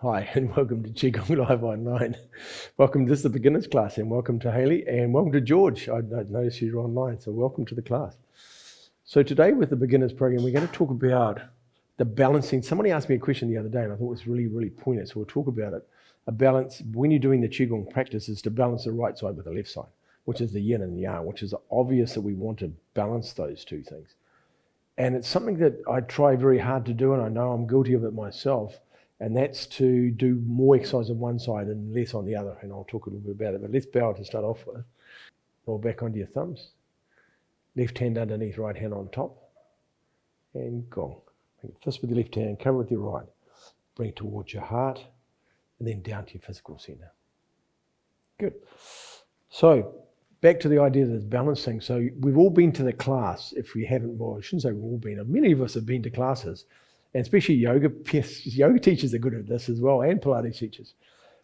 Hi, and welcome to Qigong Live Online. Welcome, this is the beginners class, and welcome to Haley, and welcome to George. I noticed you're online, so welcome to the class. So today with the beginners program, we're going to talk about the balancing. Somebody asked me a question the other day, and I thought it was really, really poignant, so we'll talk about it. A balance, when you're doing the Qigong practice, is to balance the right side with the left side, which is the Yin and Yang, which is obvious that we want to balance those two things. And it's something that I try very hard to do, and I know I'm guilty of it myself, and that's to do more exercise on one side and less on the other, and I'll talk a little bit about it. But let's bow to start off with. Roll back onto your thumbs. Left hand underneath, right hand on top. And gong. Bring fist with your left hand, cover with your right. Bring it towards your heart, and then down to your physical center. Good. So, back to the idea of this balancing. So we've all been to the class. If we haven't, well, I shouldn't say we've all been. Many of us have been to classes, and especially yoga teachers are good at this as well, and Pilates teachers,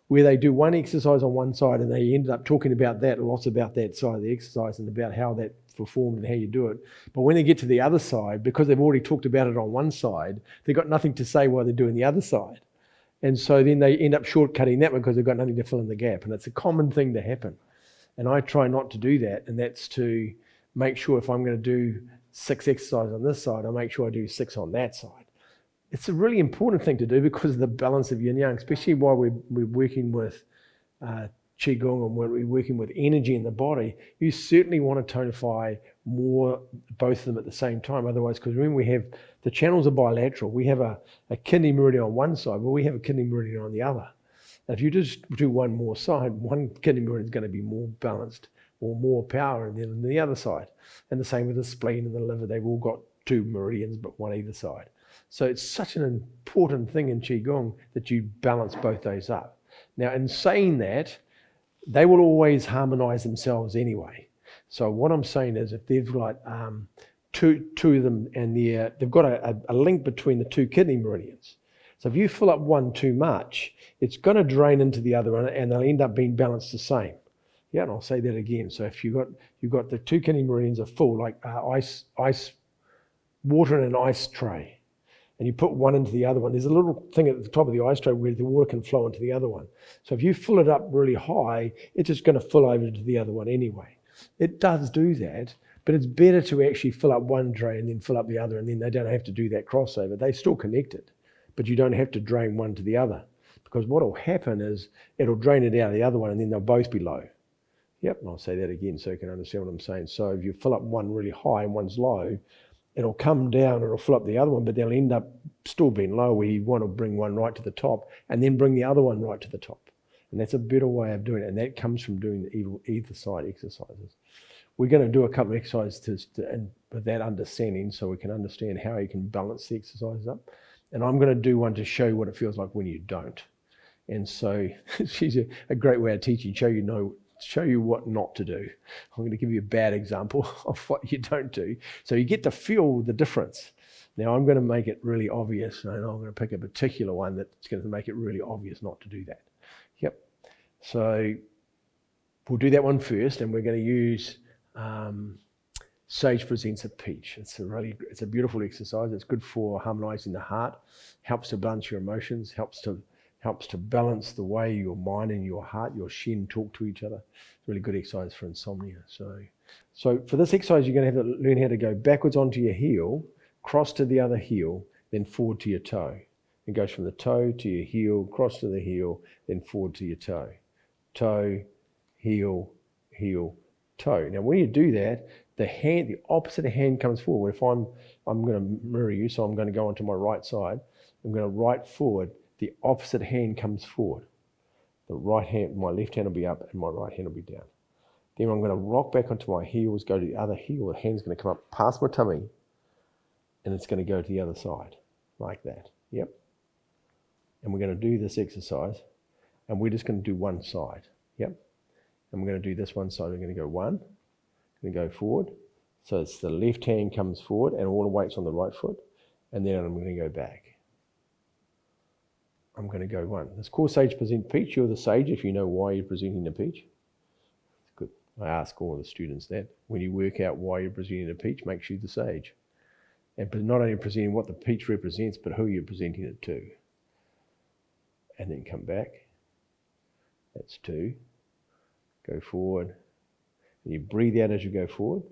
where they do one exercise on one side and they end up talking about that, lots about that side of the exercise and about how that performed and how you do it. But when they get to the other side, because they've already talked about it on one side, they've got nothing to say while they're doing the other side. And so then they end up shortcutting that one because they've got nothing to fill in the gap. And it's a common thing to happen. And I try not to do that, and that's to make sure if I'm going to do 6 exercises on this side, I make sure I do 6 on that side. It's a really important thing to do because of the balance of yin and yang, especially while we're working with Qigong and we're working with energy in the body. You certainly want to tonify more, both of them at the same time. Otherwise, because remember, we have the channels are bilateral. We have a kidney meridian on one side, but we have a kidney meridian on the other. If you just do one more side, one kidney meridian is going to be more balanced or more power than the other side. And the same with the spleen and the liver. They've all got 2 meridians, but one either side. So it's such an important thing in Qigong that you balance both those up. Now, in saying that, they will always harmonize themselves anyway. So what I'm saying is if they've got two of them and they've got a link between the 2 kidney meridians. So if you fill up one too much, it's going to drain into the other one and they'll end up being balanced the same. Yeah, and I'll say that again. So if you've got the 2 kidney meridians are full, like water in an ice tray, and you put one into the other one, there's a little thing at the top of the ice tray where the water can flow into the other one. So if you fill it up really high, it's just going to fill over to the other one anyway. It does do that, but it's better to actually fill up one tray and then fill up the other, and then they don't have to do that crossover. They're still connected, but you don't have to drain one to the other, because what will happen is it'll drain it out of the other one and then they'll both be low. Yep, and I'll say that again so you can understand what I'm saying. So if you fill up one really high and one's low, it'll come down, it'll fill up the other one, but they'll end up still being low, where you want to bring one right to the top and then bring the other one right to the top. And that's a better way of doing it, and that comes from doing the either side exercises. We're going to do a couple of exercises and with that understanding so we can understand how you can balance the exercises up. And I'm going to do one to show you what it feels like when you don't. And so she's a great way of teaching, show you what not to do. I'm going to give you a bad example of what you don't do, so you get to feel the difference. Now I'm going to make it really obvious, and I'm going to pick a particular one that's going to make it really obvious not to do that. Yep. So we'll do that one first, and we're going to use Sage Presents a Peach. It's a beautiful exercise. It's good for harmonizing the heart, helps to balance your emotions, helps to balance the way your mind and your heart, your shin, talk to each other. It's a really good exercise for insomnia. So for this exercise, you're going to have to learn how to go backwards onto your heel, cross to the other heel, then forward to your toe. It goes from the toe to your heel, cross to the heel, then forward to your toe. Toe, heel, heel, toe. Now when you do that, the opposite hand comes forward. If I'm going to mirror you, so I'm going to go onto my right side. I'm going to right forward. The opposite hand comes forward. The right hand, my left hand will be up and my right hand will be down. Then I'm going to rock back onto my heels, go to the other heel. The hand's going to come up past my tummy and it's going to go to the other side, like that. Yep. And we're going to do this exercise and we're just going to do one side. Yep. And we're going to do this one side. We're going to go one, going to go forward. So it's the left hand comes forward and all the weight's on the right foot. And then I'm going to go back. I'm going to go one. It's called Sage Present Peach. You're the sage if you know why you're presenting the peach. It's good. I ask all the students that. When you work out why you're presenting the peach, make sure you're the sage. And not only presenting what the peach represents, but who you're presenting it to. and then come back. That's 2. Go forward. And you breathe out as you go forward.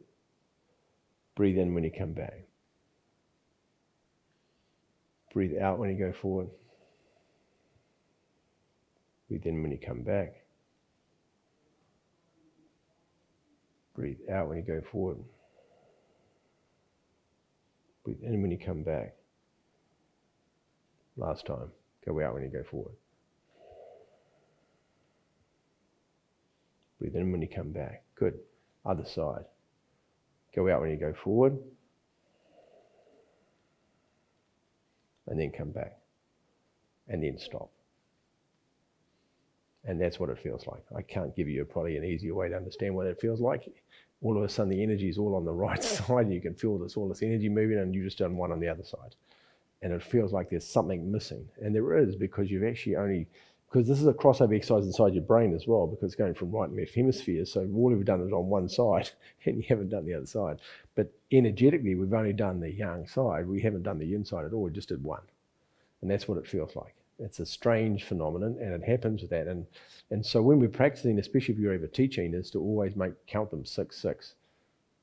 Breathe in when you come back. Breathe out when you go forward. Breathe in when you come back. Breathe out when you go forward. Breathe in when you come back. Last time. Go out when you go forward. Breathe in when you come back. Good. Other side. Go out when you go forward. And then come back. And then stop. And that's what it feels like. I can't give you probably an easier way to understand what it feels like. All of a sudden the energy is all on the right side, and you can feel all this energy moving, and you just done one on the other side. And it feels like there's something missing. And there is, because you've actually because this is a crossover exercise inside your brain as well, because it's going from right and left hemispheres. So all we've done is on one side, and you haven't done the other side. But energetically, we've only done the yang side. We haven't done the yin side at all. We just did one. And that's what it feels like. It's a strange phenomenon, and it happens with that. And so when we're practicing, especially if you're ever teaching, is to always count them 6, 6.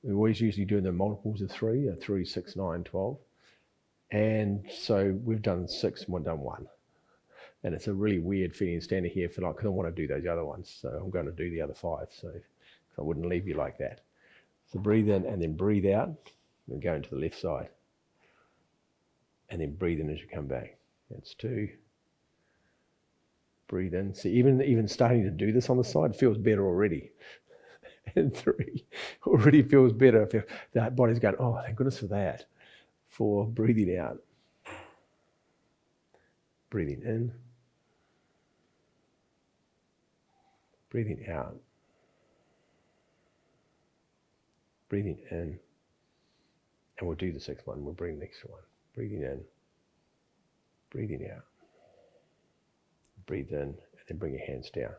We always usually do the multiples of 3, 3, 6, 9, 12. And so we've done 6 and we've done 1. And it's a really weird feeling standing here for because I want to do those other ones. So I'm going to do the other 5. So I wouldn't leave you like that. So breathe in and then breathe out. And go into the left side. And then breathe in as you come back. That's 2. Breathe in. See, even starting to do this on the side feels better already. And 3 already feels better. The body's going, oh, thank goodness for that. 4, breathing out. Breathing in. Breathing out. Breathing in. And we'll do the 6th one. We'll bring the next one. Breathing in. Breathing out. Breathe in, and then bring your hands down.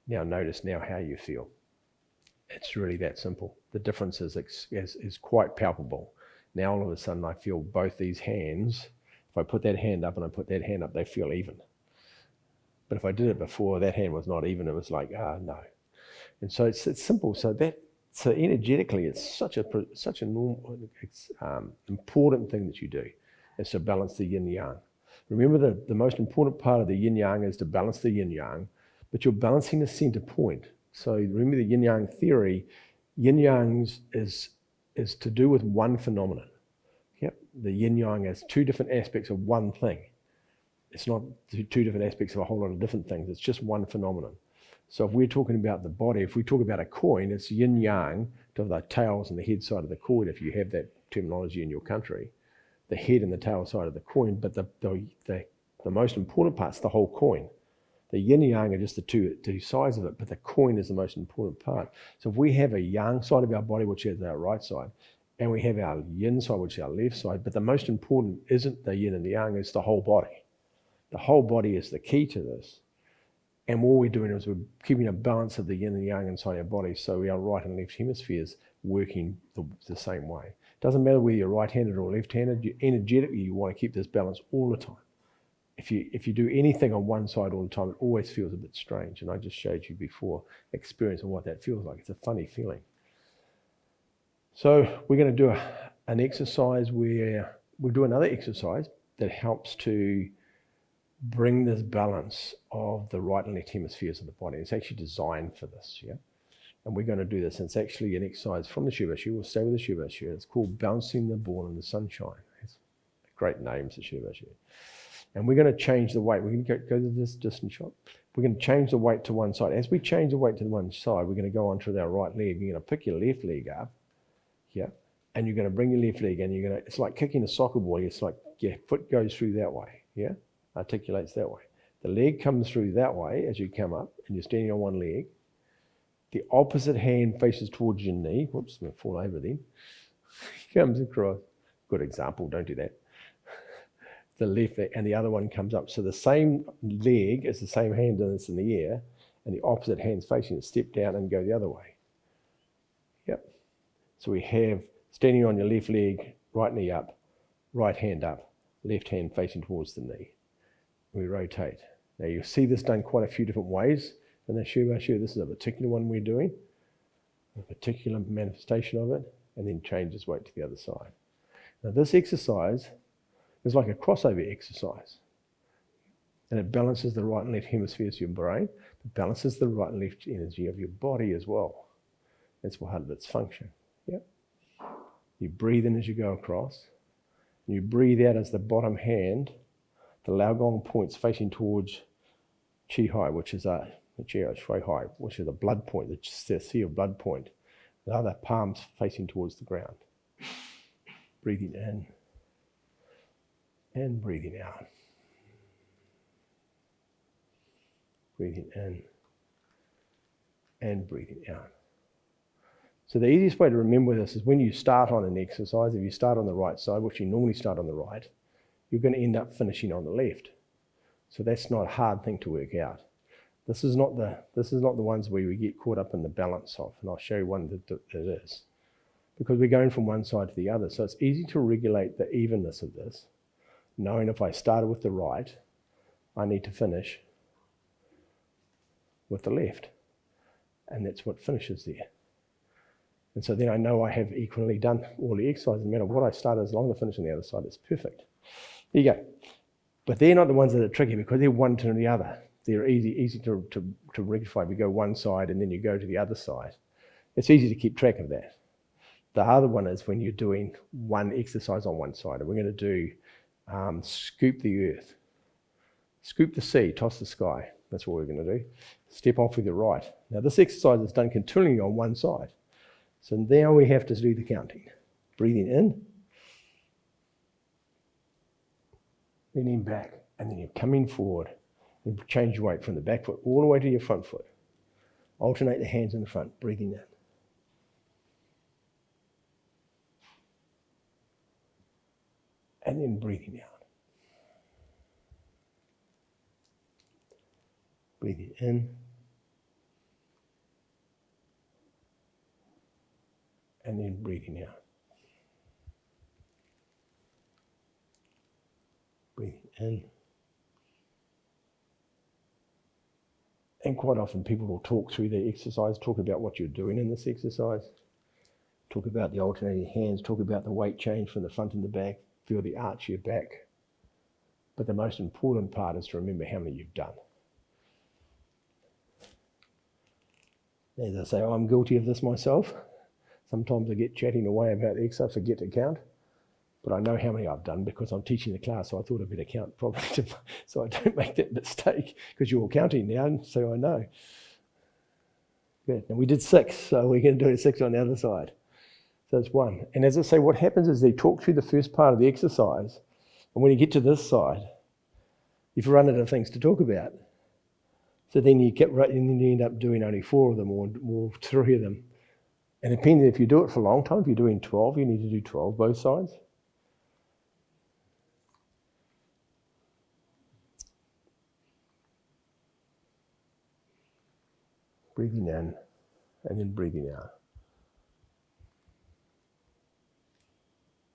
Now notice now how you feel. It's really that simple. The difference is quite palpable. Now all of a sudden I feel both these hands. If I put that hand up and I put that hand up, they feel even. But if I did it before, that hand was not even. It was like, no. And so it's simple. So energetically, it's such a normal, important thing that you do, is to balance the yin yang. Remember the most important part of the yin yang is to balance the yin yang, but you're balancing the center point. So remember the yin yang theory. Yin yang is to do with one phenomenon. Yep, the yin yang has 2 different aspects of one thing. It's not 2 different aspects of a whole lot of different things. It's just one phenomenon. So if we're talking about the body, if we talk about a coin, it's yin yang to the tails and the head side of the coin, if you have that terminology in your country. The head and the tail side of the coin, but the most important part's the whole coin. The yin and yang are just the two sides of it, but the coin is the most important part. So if we have a yang side of our body, which is our right side, and we have our yin side, which is our left side, but the most important isn't the yin and the yang, it's the whole body. The whole body is the key to this. And all we're doing is we're keeping a balance of the yin and yang inside our body, so our right and left hemispheres working the same way. Doesn't matter whether you're right-handed or left-handed, energetically you want to keep this balance all the time. If you do anything on one side all the time, it always feels a bit strange. And I just showed you before experience of what that feels like. It's a funny feeling. So we're going to do an exercise where we'll do another exercise that helps to bring this balance of the right and left hemispheres of the body. It's actually designed for this, yeah? And we're going to do this. And it's actually an exercise from the Shubashu. We'll stay with the Shubashu. It's called Bouncing the Ball in the Sunshine. It's a great name, the Shubashu. And we're going to change the weight. We're going to go to this distance shot. We're going to change the weight to one side. As we change the weight to one side, we're going to go onto our right leg. You're going to pick your left leg up, yeah, and you're going to bring your left leg in. It's like kicking a soccer ball. It's like your foot goes through that way, yeah, articulates that way. The leg comes through that way as you come up, and you're standing on one leg. The opposite hand faces towards your knee. Whoops, I'm going to fall over then. Comes across. Good example, don't do that. The left leg, and the other one comes up. So the same leg is the same hand that's in the air, and the opposite hand's facing it. Step down and go the other way. Yep. So we have standing on your left leg, right knee up, right hand up, left hand facing towards the knee. We rotate. Now you'll see this done quite a few different ways. And then Shuba, this is a particular one we're doing, a particular manifestation of it, and then change his weight to the other side. Now this exercise is like a crossover exercise. And it balances the right and left hemispheres of your brain. It balances the right and left energy of your body as well. That's part of its function. Yep. You breathe in as you go across. And you breathe out as the bottom hand, the Lao Gong points facing towards Chi Hai, which is Shui Hai, which is a blood point, the sea of blood point. The other palms facing towards the ground. Breathing in and breathing out. Breathing in and breathing out. So the easiest way to remember this is when you start on an exercise, if you start on the right side, which you normally start on the right, you're going to end up finishing on the left. So that's not a hard thing to work out. This is not the ones where we get caught up in the balance of, and I'll show you one that is. Because we're going from one side to the other. So it's easy to regulate the evenness of this, knowing if I started with the right, I need to finish with the left. And that's what finishes there. And so then I know I have equally done all the exercises. No matter what I started, as long as I finish on the other side, it's perfect. There you go. But they're not the ones that are tricky because they're one to the other. They're easy to rectify. If you go one side and then you go to the other side. It's easy to keep track of that. The other one is when you're doing one exercise on one side. And we're going to do scoop the earth, scoop the sea, toss the sky. That's what we're going to do. Step off with your right. Now this exercise is done continually on one side. So now we have to do the counting. Breathing in, leaning back, and then you're coming forward and change your weight from the back foot all the way to your front foot. Alternate the hands in the front, breathing in. And then breathing out. Breathing in. And then breathing out. Breathing in. And quite often people will talk through the exercise, talk about what you're doing in this exercise, talk about the alternating hands, talk about the weight change from the front and the back, feel the arch of your back. But the most important part is to remember how many you've done. As I say, I'm guilty of this myself. Sometimes I get chatting away about the exercise, forget to count. But I know how many I've done because I'm teaching the class, so I thought I'd better count probably so I don't make that mistake, because you're all counting now, so I know. Good. And we did 6, so we're going to do 6 on the other side. So it's 1. And as I say, what happens is they talk through the first part of the exercise, and when you get to this side, you've run out of things to talk about. So then you end up doing only 4 of them or 3 of them. And depending if you do it for a long time, if you're doing 12, you need to do 12, both sides. Breathing in and then breathing out.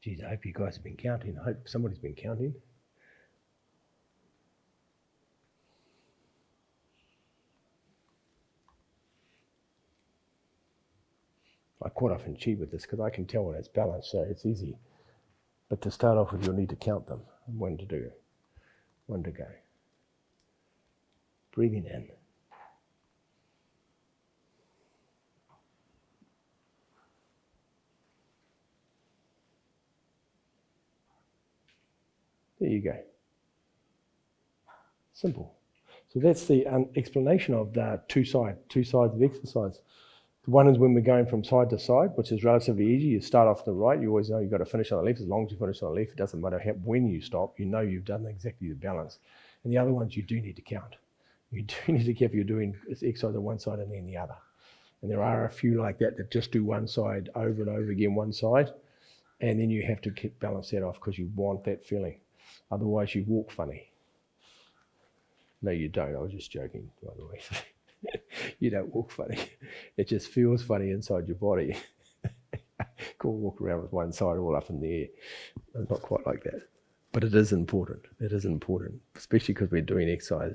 Geez, I hope you guys have been counting. I hope somebody's been counting. I quite often cheat with this because I can tell when it's balanced, so it's easy. But to start off with, you'll need to count them. 1 to do, 1 to go. Breathing in. There you go. Simple. So that's the explanation of the two sides of exercise. One is when we're going from side to side, which is relatively easy. You start off the right, you always know you've got to finish on the left. As long as you finish on the left, it doesn't matter when you stop, you know you've done exactly the balance. And the other ones you do need to count. You do need to count if you're doing exercise on one side and then the other. And there are a few like that just do one side over and over again, one side, and then you have to balance that off because you want that feeling. Otherwise you walk funny. No, you don't. I was just joking, by the way. You don't walk funny. It just feels funny inside your body. Cool, walk around with one side all up in the air. It's not quite like that. But it is important. It is important, especially because we're doing exercise.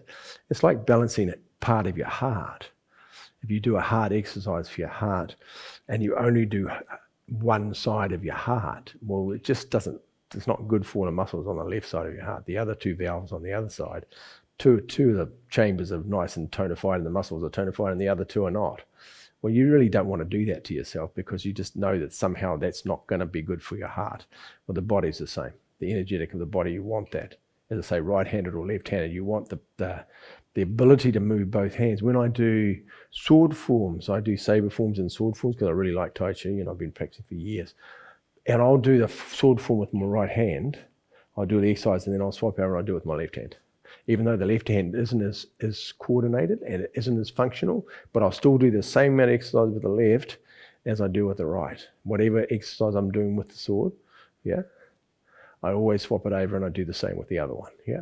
It's like balancing a part of your heart. If you do a heart exercise for your heart and you only do one side of your heart, well, it just doesn't, it's not good for the muscles on the left side of your heart. The other two valves on the other side, two of the chambers are nice and tonified and the muscles are tonified and the other two are not. Well, you really don't want to do that to yourself because you just know that somehow that's not going to be good for your heart. Well, the body's the same. The energetic of the body, you want that. As I say, right-handed or left-handed, you want the ability to move both hands. When I do sword forms, I do saber forms and sword forms because I really like Tai Chi and I've been practicing for years. And I'll do the sword form with my right hand. I'll do the exercise and then I'll swap over and I'll do it with my left hand. Even though the left hand isn't as coordinated and it isn't as functional, but I'll still do the same amount of exercise with the left as I do with the right. Whatever exercise I'm doing with the sword, yeah, I always swap it over and I do the same with the other one, yeah.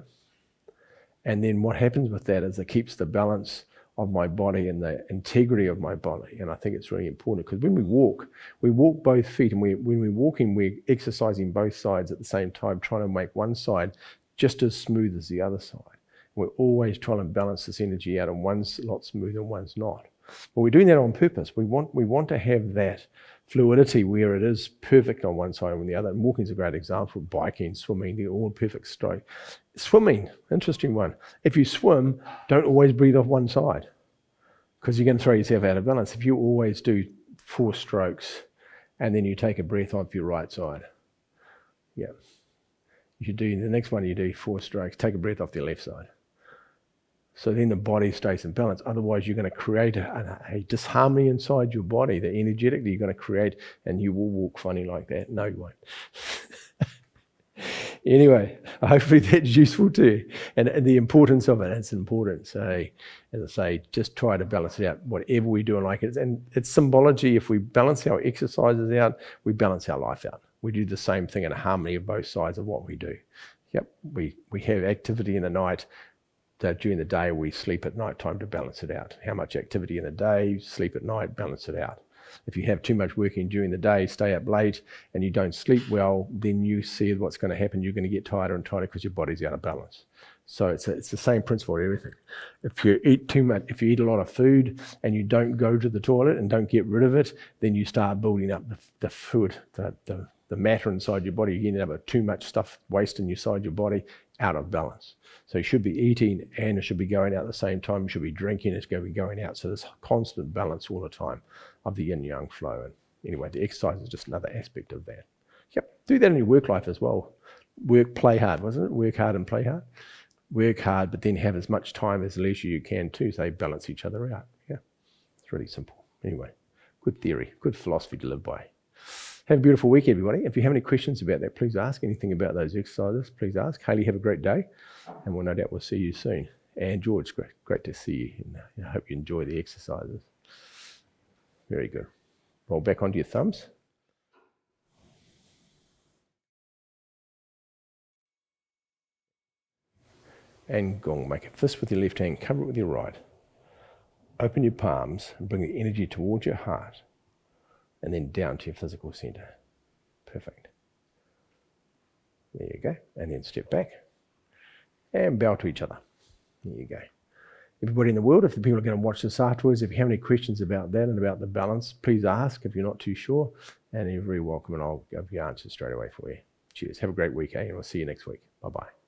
And then what happens with that is it keeps the balance of my body and the integrity of my body. And I think it's really important because when we walk both feet, and when we're walking, we're exercising both sides at the same time, trying to make one side just as smooth as the other side. We're always trying to balance this energy out, and one's a lot smoother and one's not. But we're doing that on purpose. We want to have that fluidity where it is perfect on one side and on the other. And walking is a great example. Biking, swimming, they're all perfect stroke. Swimming, interesting one. If you swim, don't always breathe off one side because you're going to throw yourself out of balance. If you always do 4 strokes and then you take a breath off your right side, yeah. You should do the next one, you do 4 strokes, take a breath off the left side. So then the body stays in balance. Otherwise, you're going to create a disharmony inside your body, the energetic that you're going to create, and you will walk funny like that. No, you won't. Anyway, hopefully that's useful to you. And the importance of it, it's important. So, as I say, just try to balance it out, whatever we do. And it's symbology. If we balance our exercises out, we balance our life out. We do the same thing in a harmony of both sides of what we do. Yep, we have activity in the night. During the day, we sleep at night time to balance it out. How much activity in the day, sleep at night, balance it out. If you have too much working during the day, stay up late, and you don't sleep well, then you see what's going to happen. You're going to get tighter and tighter because your body's out of balance. So it's the same principle for everything. If you eat too much, if you eat a lot of food and you don't go to the toilet and don't get rid of it, then you start building up the food, the matter inside your body. You end up with too much stuff wasting inside your body, out of balance. So you should be eating and it should be going out at the same time. You should be drinking, it's going to be going out. So there's constant balance all the time of the yin and yang flow. And anyway, the exercise is just another aspect of that. Yep, do that in your work life as well. Work, play hard, wasn't it? Work hard and play hard. Work hard, but then have as much time as leisure you can too, so they balance each other out. Yeah, it's really simple. Anyway, good theory, good philosophy to live by. Have a beautiful week, everybody. If you have any questions about that, please ask. Anything about those exercises, please ask. Haley, have a great day, and we'll no doubt we'll see you soon. And George, great to see you. And I hope you enjoy the exercises. Very good. Roll back onto your thumbs. And gong, make a fist with your left hand, cover it with your right. Open your palms and bring the energy towards your heart and then down to your physical center. Perfect. There you go. And then step back and bow to each other. There you go. Everybody in the world, if the people are going to watch this afterwards, if you have any questions about that and about the balance, please ask if you're not too sure. And you're very welcome, and I'll give you answers straight away for you. Cheers. Have a great week, and we'll see you next week. Bye-bye.